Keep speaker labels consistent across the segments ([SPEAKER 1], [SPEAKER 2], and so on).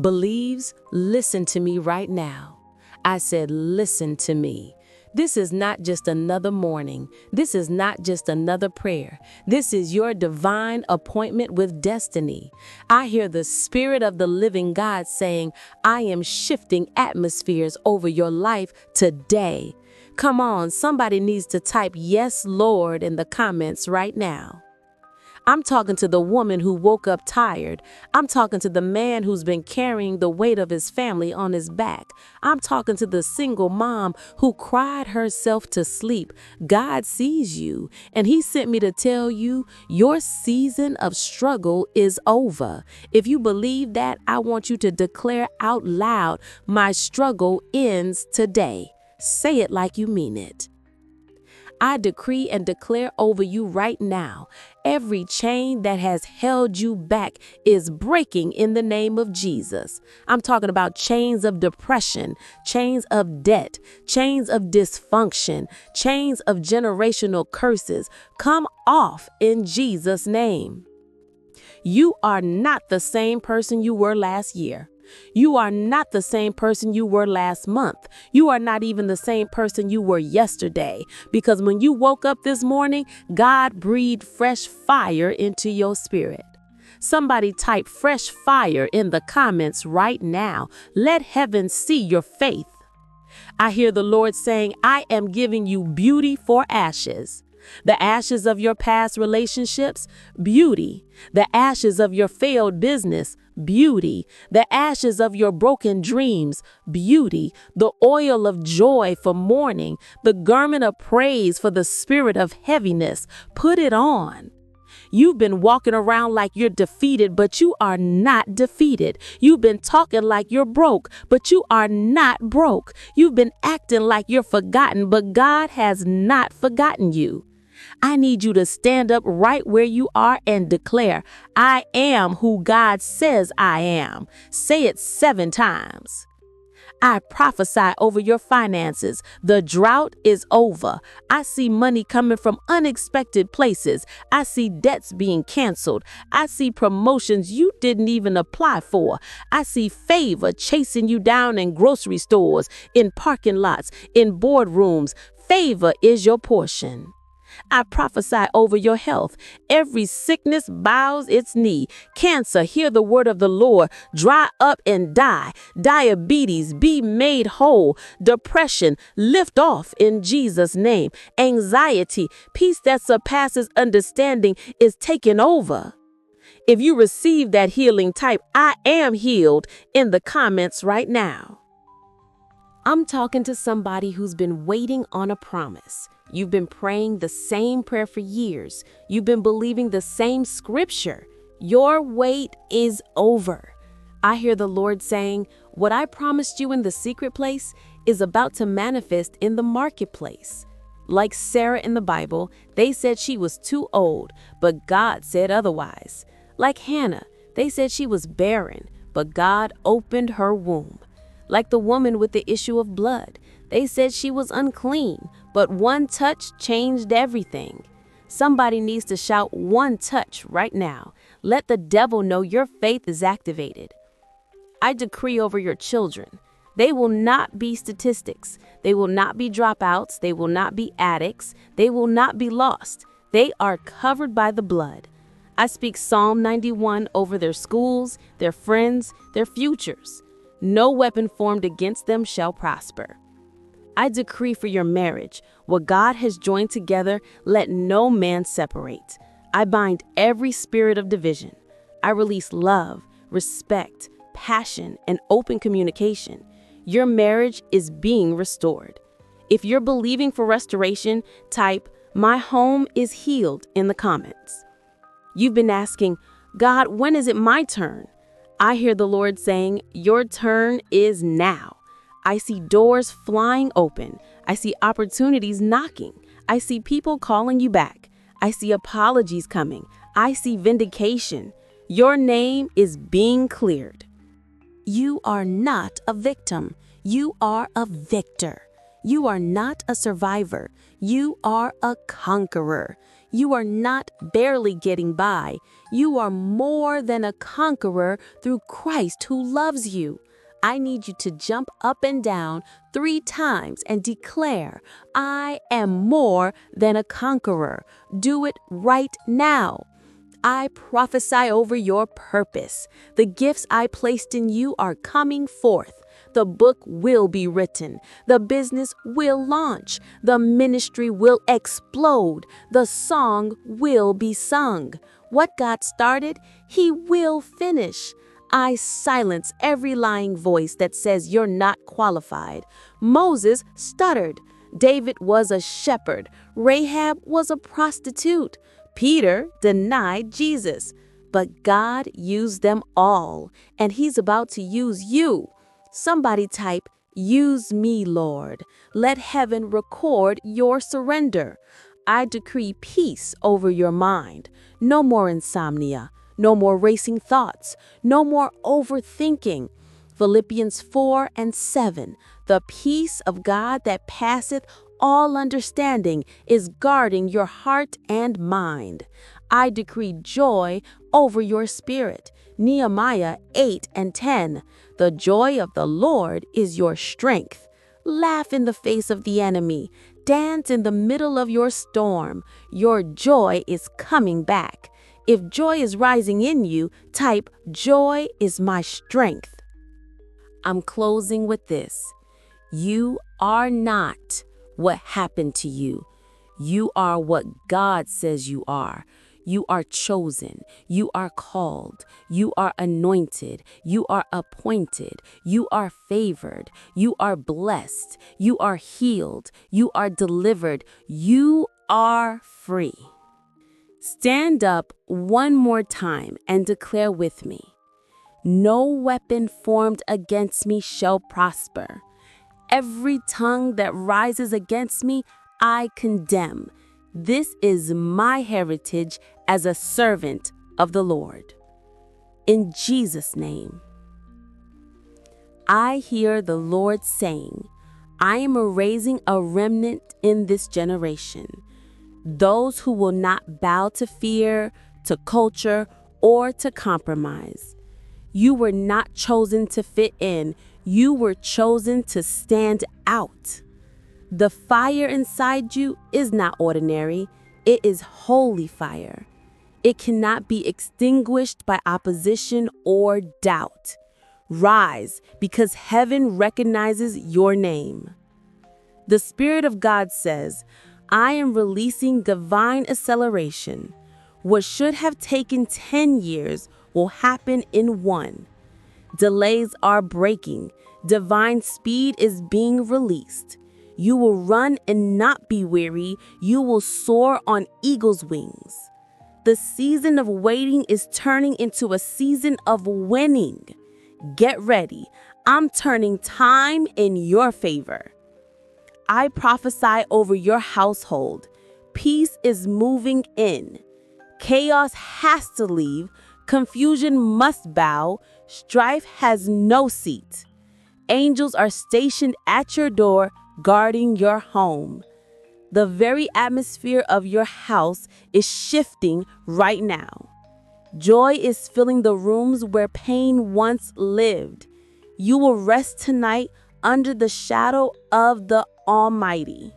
[SPEAKER 1] believes, listen to me right now. I said, listen to me. This is not just another morning. This is not just another prayer. This is your divine appointment with destiny. I hear the Spirit of the living God saying, I am shifting atmospheres over your life today. Come on, somebody needs to type yes, Lord in the comments right now. I'm talking to the woman who woke up tired. I'm talking to the man who's been carrying the weight of his family on his back. I'm talking to the single mom who cried herself to sleep. God sees you, and he sent me to tell you your season of struggle is over. If you believe that, I want you to declare out loud, my struggle ends today. Say it like you mean it. I decree and declare over you right now, every chain that has held you back is breaking in the name of Jesus. I'm talking about chains of depression, chains of debt, chains of dysfunction, chains of generational curses. Come off in Jesus' name. You are not the same person you were last year. You are not the same person you were last month. You are not even the same person you were yesterday, because when you woke up this morning, God breathed fresh fire into your spirit. Somebody type fresh fire in the comments right now. Let heaven see your faith. I hear the Lord saying, I am giving you beauty for ashes. The ashes of your past relationships, beauty. The ashes of your failed business, beauty. The ashes of your broken dreams, beauty. The oil of joy for mourning, the garment of praise for the spirit of heaviness. Put it on. You've been walking around like you're defeated, but you are not defeated. You've been talking like you're broke, but you are not broke. You've been acting like you're forgotten, but God has not forgotten you. I need you to stand up right where you are and declare, I am who God says I am. Say it 7 times. I prophesy over your finances. The drought is over. I see money coming from unexpected places. I see debts being canceled. I see promotions you didn't even apply for. I see favor chasing you down in grocery stores, in parking lots, in boardrooms. Favor is your portion. I prophesy over your health. Every sickness bows its knee. Cancer, hear the word of the Lord. Dry up and die. Diabetes, be made whole. Depression, lift off in Jesus' name. Anxiety, peace that surpasses understanding is taken over. If you receive that healing, type I am healed in the comments right now. I'm talking to somebody who's been waiting on a promise. You've been praying the same prayer for years. You've been believing the same scripture. Your wait is over. I hear the Lord saying, what I promised you in the secret place is about to manifest in the marketplace. Like Sarah in the Bible, they said she was too old, but God said otherwise. Like Hannah, they said she was barren, but God opened her womb. Like the woman with the issue of blood, they said she was unclean, but one touch changed everything. Somebody needs to shout one touch right now. Let the devil know your faith is activated. I decree over your children. They will not be statistics. They will not be dropouts. They will not be addicts. They will not be lost. They are covered by the blood. I speak Psalm 91 over their schools, their friends, their futures. No weapon formed against them shall prosper. I decree for your marriage, what God has joined together, let no man separate. I bind every spirit of division. I release love, respect, passion, and open communication. Your marriage is being restored. If you're believing for restoration, type, my home is healed in the comments. You've been asking, God, when is it my turn? I hear the Lord saying, your turn is now. I see doors flying open. I see opportunities knocking. I see people calling you back. I see apologies coming. I see vindication. Your name is being cleared. You are not a victim. You are a victor. You are not a survivor. You are a conqueror. You are not barely getting by. You are more than a conqueror through Christ who loves you. I need you to jump up and down 3 times and declare, I am more than a conqueror. Do it right now. I prophesy over your purpose. The gifts I placed in you are coming forth. The book will be written. The business will launch. The ministry will explode. The song will be sung. What God started, He will finish. I silence every lying voice that says you're not qualified. Moses stuttered. David was a shepherd. Rahab was a prostitute. Peter denied Jesus. But God used them all, and He's about to use you. Somebody type, use me, Lord. Let heaven record your surrender. I decree peace over your mind. No more insomnia. No more racing thoughts. No more overthinking. Philippians 4:7. The peace of God that passeth all understanding is guarding your heart and mind. I decree joy over your spirit. Nehemiah 8:10. The joy of the Lord is your strength. Laugh in the face of the enemy. Dance in the middle of your storm. Your joy is coming back. If joy is rising in you, type, joy is my strength. I'm closing with this. You are not what happened to you. You are what God says you are. You are chosen. You are called. You are anointed. You are appointed. You are favored. You are blessed. You are healed. You are delivered. You are free. Stand up one more time and declare with me. No weapon formed against me shall prosper. Every tongue that rises against me, I condemn. This is my heritage as a servant of the Lord. In Jesus' name, I hear the Lord saying, I am raising a remnant in this generation. Those who will not bow to fear, to culture, or to compromise. You were not chosen to fit in. You were chosen to stand out. The fire inside you is not ordinary. It is holy fire. It cannot be extinguished by opposition or doubt. Rise, because heaven recognizes your name. The Spirit of God says, I am releasing divine acceleration. What should have taken 10 years will happen in 1. Delays are breaking. Divine speed is being released. You will run and not be weary. You will soar on eagle's wings. The season of waiting is turning into a season of winning. Get ready. I'm turning time in your favor. I prophesy over your household. Peace is moving in. Chaos has to leave. Confusion must bow. Strife has no seat. Angels are stationed at your door, guarding your home. The very atmosphere of your house is shifting right now. Joy is filling the rooms where pain once lived. You will rest tonight under the shadow of the Almighty.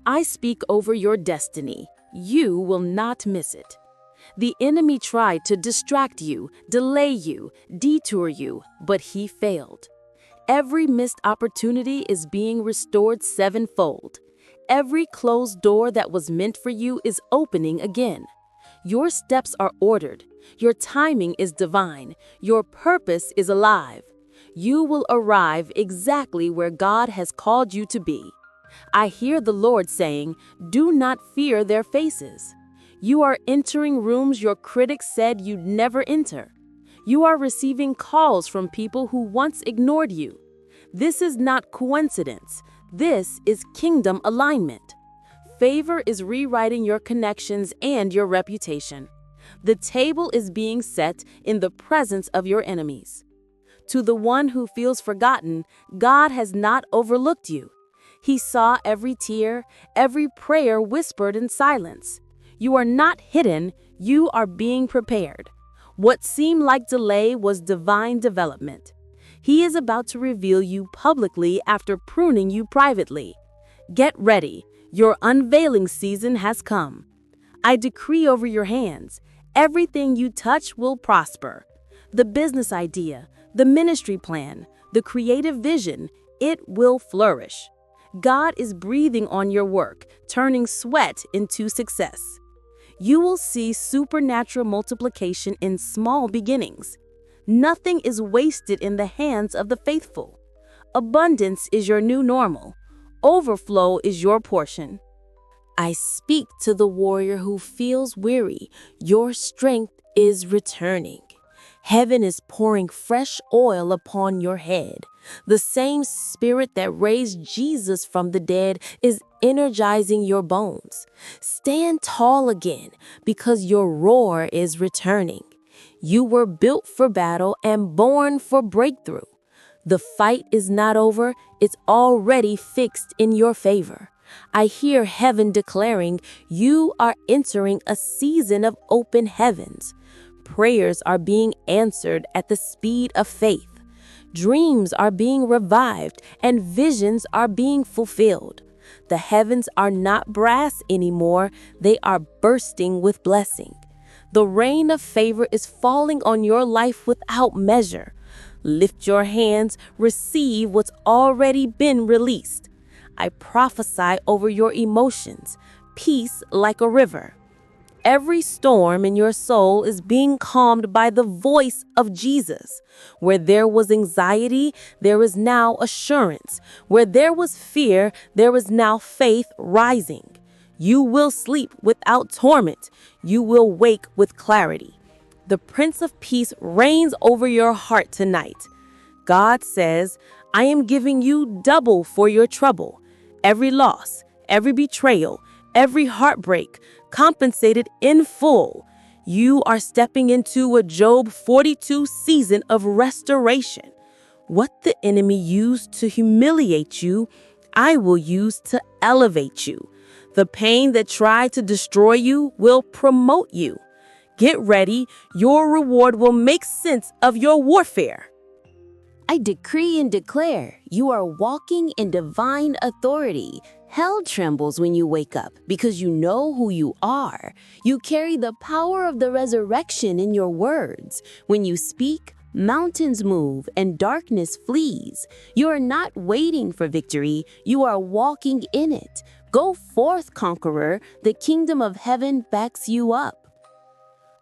[SPEAKER 1] I speak over your destiny. You will not miss it. The enemy tried to distract you, delay you, detour you, but he failed. Every missed opportunity is being restored 7-fold. Every closed door that was meant for you is opening again. Your steps are ordered. Your timing is divine. Your purpose is alive. You will arrive exactly where God has called you to be. I hear the Lord saying, do not fear their faces. You are entering rooms your critics said you'd never enter. You are receiving calls from people who once ignored you. This is not coincidence. This is kingdom alignment. Favor is rewriting your connections and your reputation. The table is being set in the presence of your enemies. To the one who feels forgotten, God has not overlooked you. He saw every tear, every prayer whispered in silence. You are not hidden, you are being prepared. What seemed like delay was divine development. He is about to reveal you publicly after pruning you privately. Get ready, your unveiling season has come. I decree over your hands, everything you touch will prosper. The business idea, the ministry plan, the creative vision, it will flourish. God is breathing on your work, turning sweat into success. You will see supernatural multiplication in small beginnings. Nothing is wasted in the hands of the faithful. Abundance is your new normal. Overflow is your portion. I speak to the warrior who feels weary. Your strength is returning. Heaven is pouring fresh oil upon your head. The same spirit that raised Jesus from the dead is energizing your bones. Stand tall again because your roar is returning. You were built for battle and born for breakthrough. The fight is not over, it's already fixed in your favor. I hear heaven declaring, you are entering a season of open heavens. Prayers are being answered at the speed of faith. Dreams are being revived and visions are being fulfilled. The heavens are not brass anymore, they are bursting with blessing. The rain of favor is falling on your life without measure. Lift your hands, receive what's already been released. I prophesy over your emotions, peace like a river. Every storm in your soul is being calmed by the voice of Jesus. Where there was anxiety, there is now assurance. Where there was fear, there is now faith rising. You will sleep without torment. You will wake with clarity. The Prince of Peace reigns over your heart tonight. God says, I am giving you double for your trouble. Every loss, every betrayal, every heartbreak, compensated in full. You are stepping into a Job 42 season of restoration. What the enemy used to humiliate you, I will use to elevate you. The pain that tried to destroy you will promote you. Get ready, your reward will make sense of your warfare.
[SPEAKER 2] I decree and declare you are walking in divine authority. Hell trembles when you wake up because you know who you are. You carry the power of the resurrection in your words. When you speak, mountains move and darkness flees. You are not waiting for victory, you are walking in it. Go forth, conqueror. The kingdom of heaven backs you up.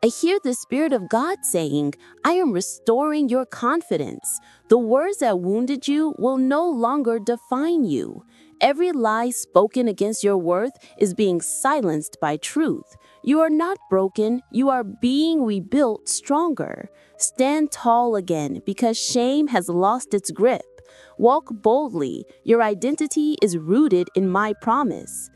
[SPEAKER 2] I hear the Spirit of God saying, I am restoring your confidence. The words that wounded you will no longer define you. Every lie spoken against your worth is being silenced by truth. You are not broken, you are being rebuilt stronger. Stand tall again because shame has lost its grip. Walk boldly, your identity is rooted in my promise.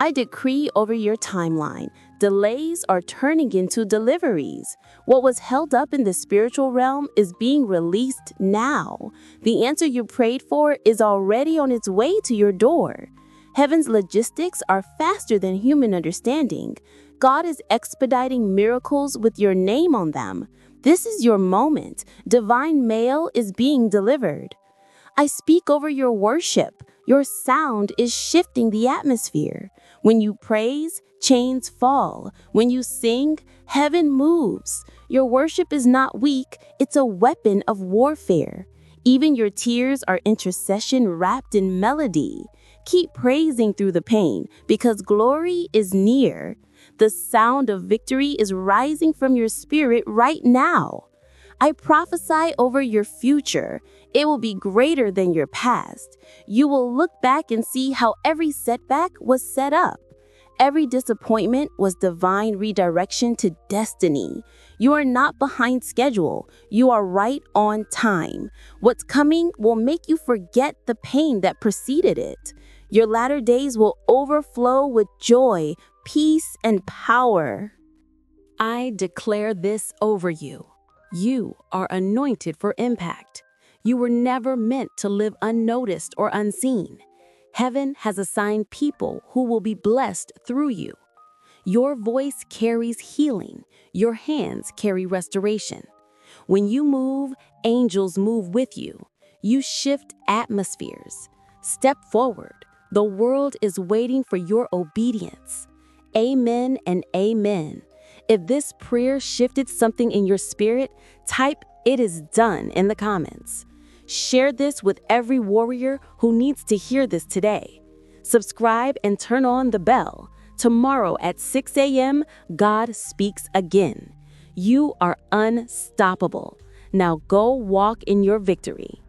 [SPEAKER 2] I decree over your timeline, delays are turning into deliveries. What was held up in the spiritual realm is being released now. The answer you prayed for is already on its way to your door. Heaven's logistics are faster than human understanding. God is expediting miracles with your name on them. This is your moment. Divine mail is being delivered. I speak over your worship. Your sound is shifting the atmosphere. When you praise, chains fall. When you sing, heaven moves. Your worship is not weak, it's a weapon of warfare. Even your tears are intercession wrapped in melody. Keep praising through the pain because glory is near. The sound of victory is rising from your spirit right now. I prophesy over your future. It will be greater than your past. You will look back and see how every setback was set up. Every disappointment was divine redirection to destiny. You are not behind schedule. You are right on time. What's coming will make you forget the pain that preceded it. Your latter days will overflow with joy, peace, and power.
[SPEAKER 1] I declare this over you. You are anointed for impact. You were never meant to live unnoticed or unseen. Heaven has assigned people who will be blessed through you.
[SPEAKER 2] Your voice carries healing. Your hands carry restoration. When you move, angels move with you. You shift atmospheres. Step forward. The world is waiting for your obedience. Amen and amen. If this prayer shifted something in your spirit, type "It is done" in the comments. Share this with every warrior who needs to hear this today. Subscribe and turn on the bell. Tomorrow at 6 a.m., God speaks again. You are unstoppable. Now go walk in your victory.